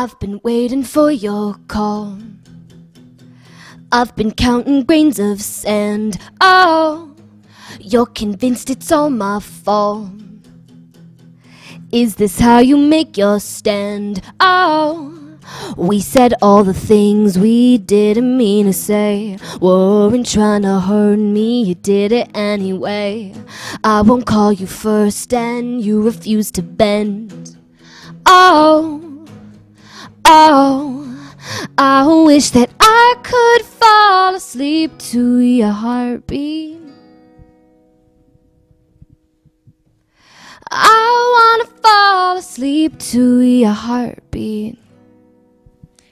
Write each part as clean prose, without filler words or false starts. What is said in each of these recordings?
I've been waiting for your call. I've been counting grains of sand. Oh, you're convinced it's all my fault. Is this how you make your stand? Oh, we said all the things we didn't mean to say. Weren't trying to hurt me, you did it anyway. I won't call you first and you refuse to bend. Oh, oh, I wish that I could fall asleep to your heartbeat. I wanna fall asleep to your heartbeat.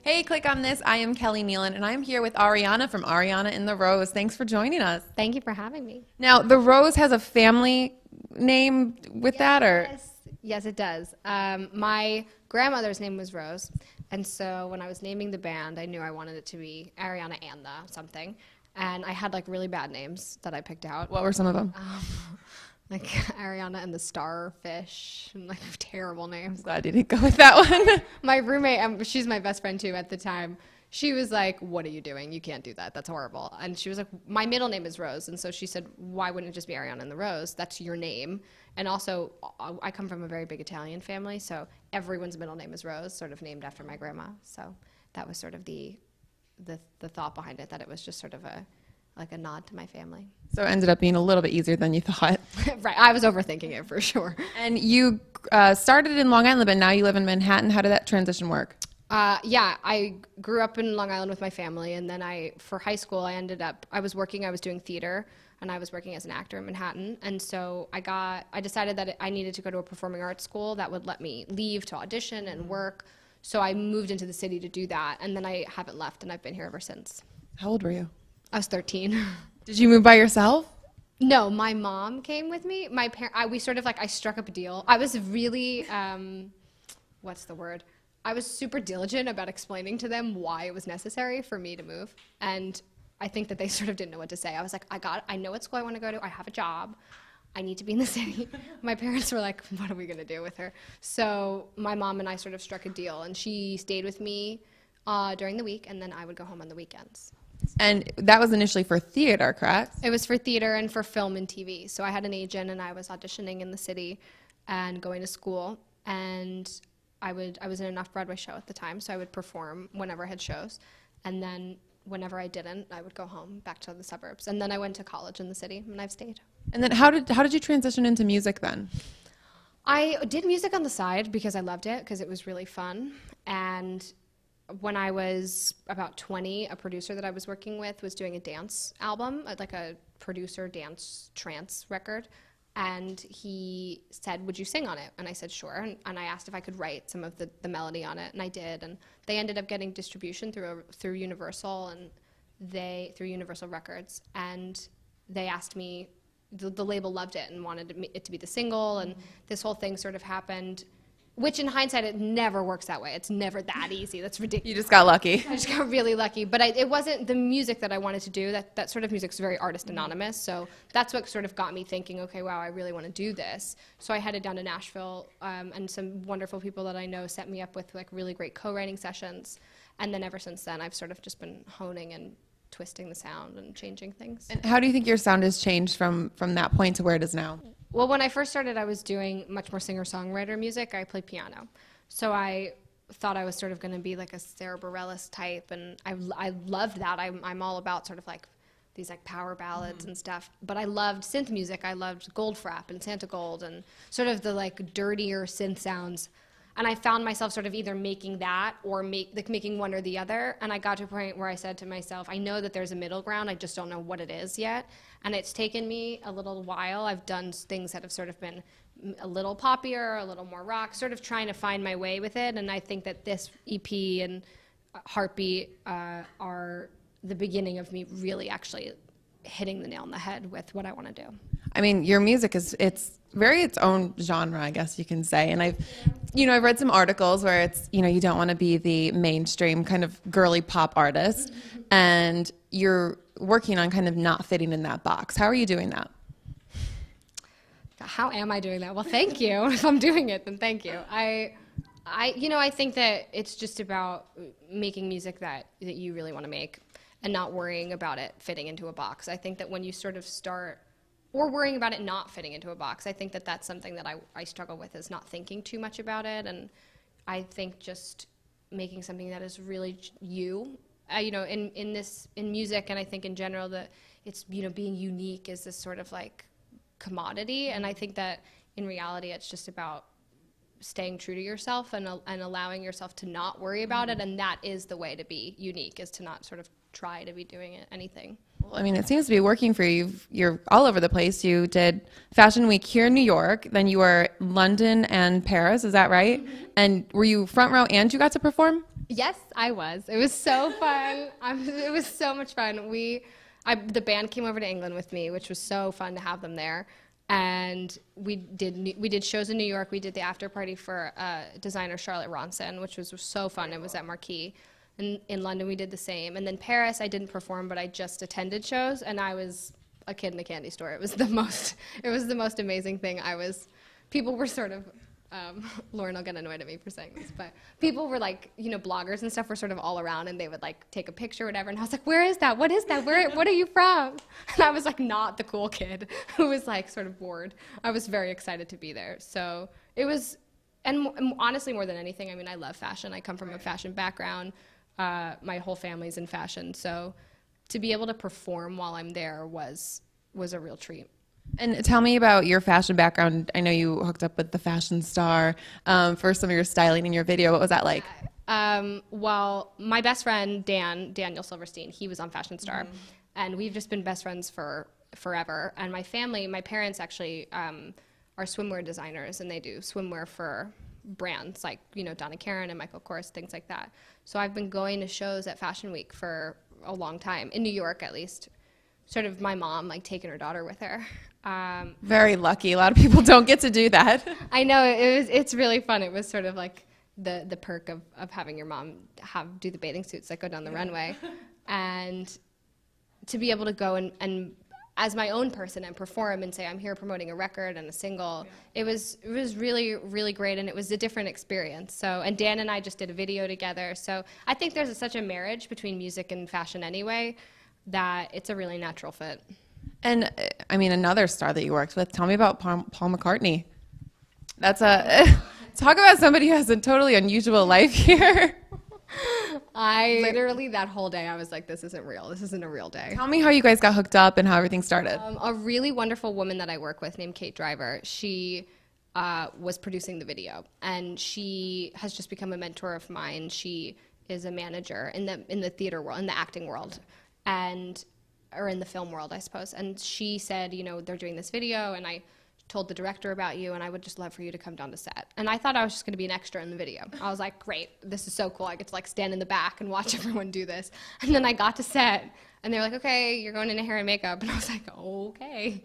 Hey, click on this. I am Kelly Nealon, and I'm here with Ariana from Ariana and the Rose. Thanks for joining us. Thank you for having me. Now, the Rose has a family name with that, or? Yes, it does. My grandmother's name was Rose, and so when I was naming the band, I knew I wanted it to be Ariana and the something, and I had like really bad names that I picked out. What were some of them? Like Ariana and the Starfish, and like terrible names. Glad you didn't go with that one. My roommate, she's my best friend too at the time. She was like, "What are you doing? You can't do that. That's horrible." And she was like, "My middle name is Rose," and so she said, "Why wouldn't it just be Ariana and the Rose? That's your name." And also, I come from a very big Italian family, so everyone's middle name is Rose, sort of named after my grandma. So that was sort of the thought behind it, that it was just sort of a nod to my family. So it ended up being a little bit easier than you thought. Right, I was overthinking it for sure. And you started in Long Island, but now you live in Manhattan. How did that transition work? Yeah, I grew up in Long Island with my family, and then for high school, I was doing theater, and I was working as an actor in Manhattan. And so I decided that I needed to go to a performing arts school that would let me leave to audition and work. So I moved into the city to do that, and then I haven't left, and I've been here ever since. How old were you? I was 13. Did you move by yourself? No, my mom came with me. I struck up a deal. I was really, what's the word? I was super diligent about explaining to them why it was necessary for me to move. And I think that they sort of didn't know what to say. I was like, I know what school I want to go to. I have a job. I need to be in the city. My parents were like, what are we going to do with her? So my mom and I sort of struck a deal, and she stayed with me during the week, and then I would go home on the weekends. And that was initially for theater, correct? It was for theater and for film and TV. So I had an agent, and I was auditioning in the city and going to school. And I was in an off-Broadway show at the time, so I would perform whenever I had shows. And then whenever I didn't, I would go home back to the suburbs. And then I went to college in the city, and I've stayed. And then how did you transition into music then? I did music on the side because I loved it, because it was really fun. And when I was about 20, a producer that I was working with was doing a dance album, like a producer dance trance record. And he said, would you sing on it? And I said, sure. And I asked if I could write some of the melody on it, and I did. And they ended up getting distribution through Universal, and through Universal Records. And they asked me, the label loved it and wanted it to be the single, and this whole thing sort of happened. Which in hindsight, it never works that way. It's never that easy. That's ridiculous. You just got lucky. I just got really lucky. But it wasn't the music that I wanted to do. That sort of music is very artist anonymous. So that's what sort of got me thinking, okay, wow, I really want to do this. So I headed down to Nashville, and some wonderful people that I know set me up with like really great co-writing sessions. And then ever since then, I've sort of just been honing and twisting the sound and changing things. And how do you think your sound has changed from that point to where it is now? Well, when I first started, I was doing much more singer-songwriter music. I played piano. So I thought I was sort of going to be like a Sarah Bareilles type, and I loved that. I'm all about sort of like these like power ballads and stuff. But I loved synth music. I loved Goldfrapp and Santa Gold and sort of the like dirtier synth sounds. And I found myself sort of either making that or making one or the other. And I got to a point where I said to myself, I know that there's a middle ground. I just don't know what it is yet. And it's taken me a little while. I've done things that have sort of been a little poppier, a little more rock, sort of trying to find my way with it. And I think that this EP and Heartbeat are the beginning of me really actually hitting the nail on the head with what I want to do. I mean, your music it's very its own genre, I guess you can say. And I've read some articles where it's, you don't want to be the mainstream kind of girly pop artist, and you're working on kind of not fitting in that box. How are you doing that? How am I doing that? Well, thank you. If I'm doing it, then thank you. I think that it's just about making music that you really want to make and not worrying about it fitting into a box. I think that when you sort of start, or worrying about it not fitting into a box, I think that that's something that I struggle with, is not thinking too much about it. And I think just making something that is really you, in music, and I think in general that it's, being unique is this sort of like commodity. And I think that in reality, it's just about staying true to yourself and allowing yourself to not worry about it. And that is the way to be unique, is to not sort of try to be doing anything. Well, I mean, it seems to be working for you. You're all over the place. You did Fashion Week here in New York, then you were London and Paris, is that right? Mm-hmm. And were you front row and you got to perform? Yes, I was. It was so fun. It was so much fun. The band came over to England with me, which was so fun to have them there. And we did shows in New York. We did the after party for designer Charlotte Ronson, which was so fun. It was at Marquee. And in London, we did the same. And then Paris, I didn't perform, but I just attended shows, and I was a kid in a candy store. It was the most amazing thing. People were sort of, Lauren will get annoyed at me for saying this, but people were like, bloggers and stuff were sort of all around, and they would like take a picture or whatever, and I was like, where is that? What is that? What are you from? And I was like not the cool kid who was like sort of bored. I was very excited to be there. So it was, and honestly, more than anything, I mean, I love fashion. I come from a fashion background. My whole family's in fashion, so to be able to perform while I'm there was a real treat. And tell me about your fashion background. I know you hooked up with the fashion star for some of your styling in your video. What was that like? Well, my best friend, Daniel Silverstein, he was on Fashion Star, mm-hmm. and we've just been best friends for forever. And my parents actually are swimwear designers, and they do swimwear for brands like, Donna Karan and Michael Kors, things like that. So I've been going to shows at Fashion Week for a long time, in New York at least. Sort of my mom, like, taking her daughter with her. Very lucky. A lot of people don't get to do that. I know. It's really fun. It was sort of like the perk of having your mom do the bathing suits that go down the runway. And to be able to go and as my own person and perform and say, I'm here promoting a record and a single, it was really, really great, and it was a different experience. So, and Dan and I just did a video together. So I think there's such a marriage between music and fashion anyway, that it's a really natural fit. And I mean, another star that you worked with, tell me about Paul McCartney. That's talk about somebody who has a totally unusual life here. I literally, that whole day, I was like, this isn't real. This isn't a real day. Tell me how you guys got hooked up and how everything started. A really wonderful woman that I work with named Kate Driver, she was producing the video, and she has just become a mentor of mine. She is a manager in the theater world, in the acting world, or in the film world, I suppose. And she said, they're doing this video, and I told the director about you, and I would just love for you to come down to set. And I thought I was just going to be an extra in the video. I was like, great, this is so cool. I get to like stand in the back and watch everyone do this. And then I got to set, and they were like, okay, you're going into hair and makeup. And I was like, okay.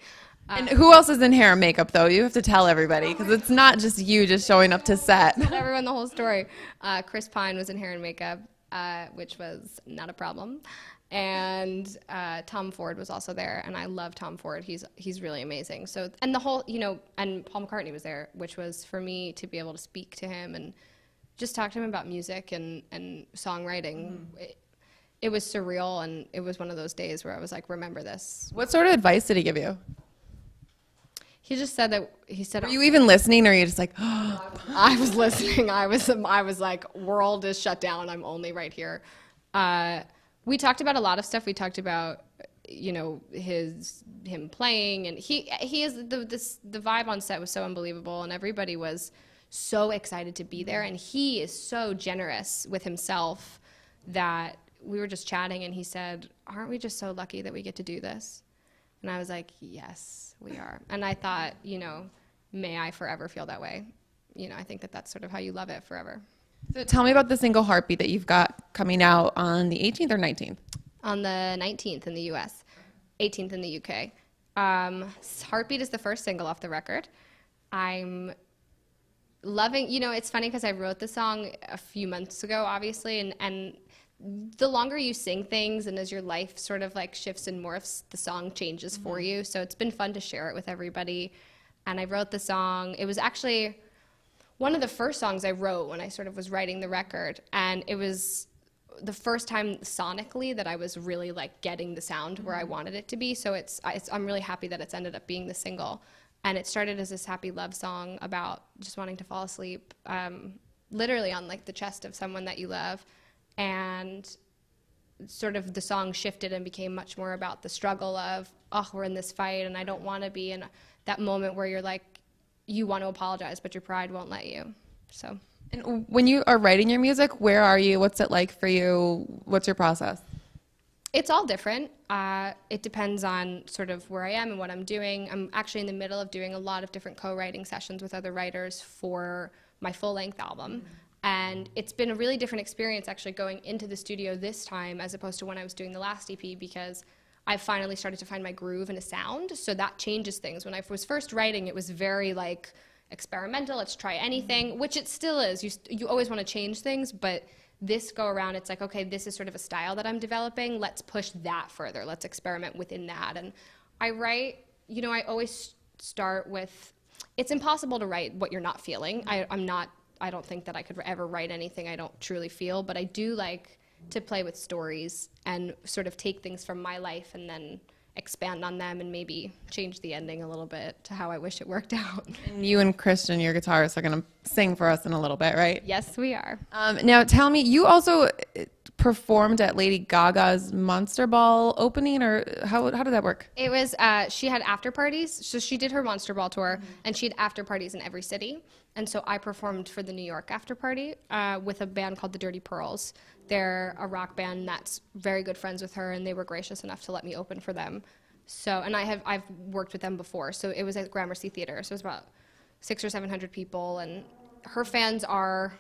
And who else is in hair and makeup, though? You have to tell everybody, because it's not just you just showing up to set. Tell everyone the whole story. Chris Pine was in hair and makeup, which was not a problem. And Tom Ford was also there, and I love Tom Ford. He's really amazing. So, and the whole, and Paul McCartney was there, which was for me to be able to speak to him and just talk to him about music and songwriting. It was surreal, and it was one of those days where I was like, remember this. What sort of advice did he give you? He just said that, Were you even listening, or are you just like, I was listening. I was like, world is shut down. I'm only right here. We talked about a lot of stuff. We talked about, him playing, and he is the vibe on set was so unbelievable, and everybody was so excited to be there, and he is so generous with himself that we were just chatting, and he said, aren't we just so lucky that we get to do this? And I was like, yes, we are. And I thought, may I forever feel that way. I think that that's sort of how you love it forever. So tell me about the single Heartbeat that you've got coming out on the 18th or 19th? On the 19th in the US, 18th in the UK. Heartbeat is the first single off the record. I'm loving, it's funny because I wrote the song a few months ago, obviously, and the longer you sing things and as your life sort of like shifts and morphs, the song changes for you. So it's been fun to share it with everybody. And I wrote the song. It was actually one of the first songs I wrote when I sort of was writing the record, and it was the first time sonically that I was really like getting the sound where I wanted it to be. So I'm really happy that it's ended up being the single. And it started as this happy love song about just wanting to fall asleep, literally on like the chest of someone that you love. And sort of the song shifted and became much more about the struggle of, oh, we're in this fight and I don't want to be. And that moment where you're like, you want to apologize, but your pride won't let you. So. And when you are writing your music, where are you? What's it like for you? What's your process? It's all different. It depends on sort of where I am and what I'm doing. I'm actually in the middle of doing a lot of different co-writing sessions with other writers for my full-length album. And it's been a really different experience actually going into the studio this time as opposed to when I was doing the last EP, because I finally started to find my groove and a sound. So that changes things. When I was first writing, it was very like experimental, let's try anything, which it still is. You always want to change things, but this go around, it's like, okay, this is sort of a style that I'm developing. Let's push that further. Let's experiment within that. And I write, you know, I always start with, it's impossible to write what you're not feeling. I don't think that I could ever write anything I don't truly feel, but I do like to play with stories and sort of take things from my life and then expand on them and maybe change the ending a little bit to how I wish it worked out. And you and Christian, your guitarist, are going to sing for us in a little bit, right? Yes, we are. Now, tell me, you also performed at Lady Gaga's Monster Ball opening, or how did that work? It was, she had after parties. So she did her Monster Ball tour, and she had after parties in every city. And so I performed for the New York after party with a band called the Dirty Pearls. They're a rock band that's very good friends with her, and they were gracious enough to let me open for them. So, and I've worked with them before. So it was at Gramercy Theater. So it was about 600 or 700 people, and her fans are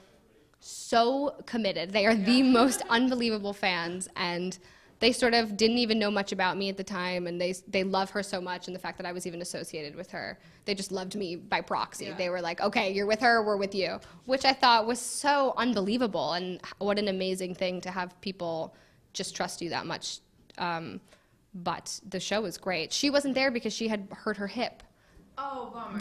so committed. They are the most unbelievable fans, and they sort of didn't even know much about me at the time, and they love her so much, and the fact that I was even associated with her, they just loved me by proxy. Yeah. They were like, okay, you're with her, we're with you, which I thought was so unbelievable, and what an amazing thing to have people just trust you that much. But the show was great. She wasn't there because she had hurt her hip. Oh, bummer.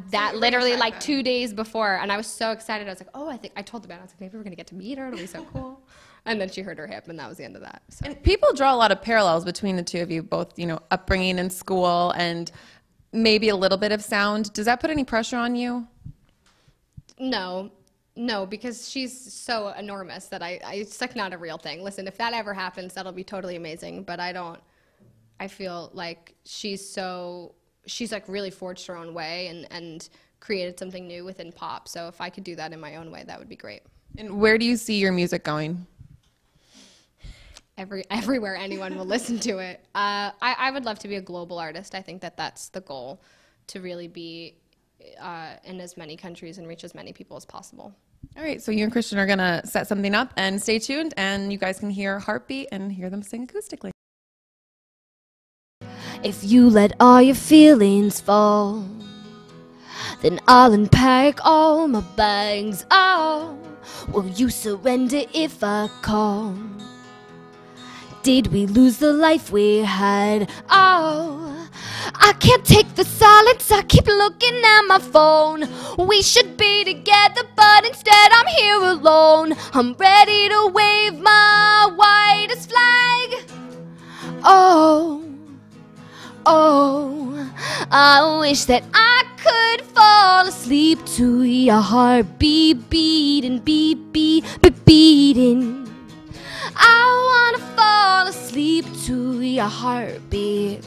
That literally like 2 days before, and I was so excited. I was like, oh, I told the band, I was like, maybe we're gonna get to meet her. It'll be so cool. And then she hurt her hip, and that was the end of that. So. And people draw a lot of parallels between the two of you, both, you know, upbringing in school and maybe a little bit of sound. Does that put any pressure on you? No, because she's so enormous that it's like not a real thing. Listen, if that ever happens, that'll be totally amazing. But I feel like she's like really forged her own way and created something new within pop. So if I could do that in my own way, that would be great. And where do you see your music going? Everywhere anyone will listen to it. I would love to be a global artist. I think that that's the goal, to really be in as many countries and reach as many people as possible. All right, so you and Christian are going to set something up, and stay tuned, and you guys can hear Heartbeat and hear them sing acoustically. If you let all your feelings fall, then I'll unpack all my bags. Oh, will you surrender if I call? Did we lose the life we had? Oh, I can't take the silence, I keep looking at my phone. We should be together, but instead I'm here alone. I'm ready to wave my whitest flag. Oh, I wish that I could fall asleep to your heartbeat beating, beating. I wanna fall asleep to your heartbeat.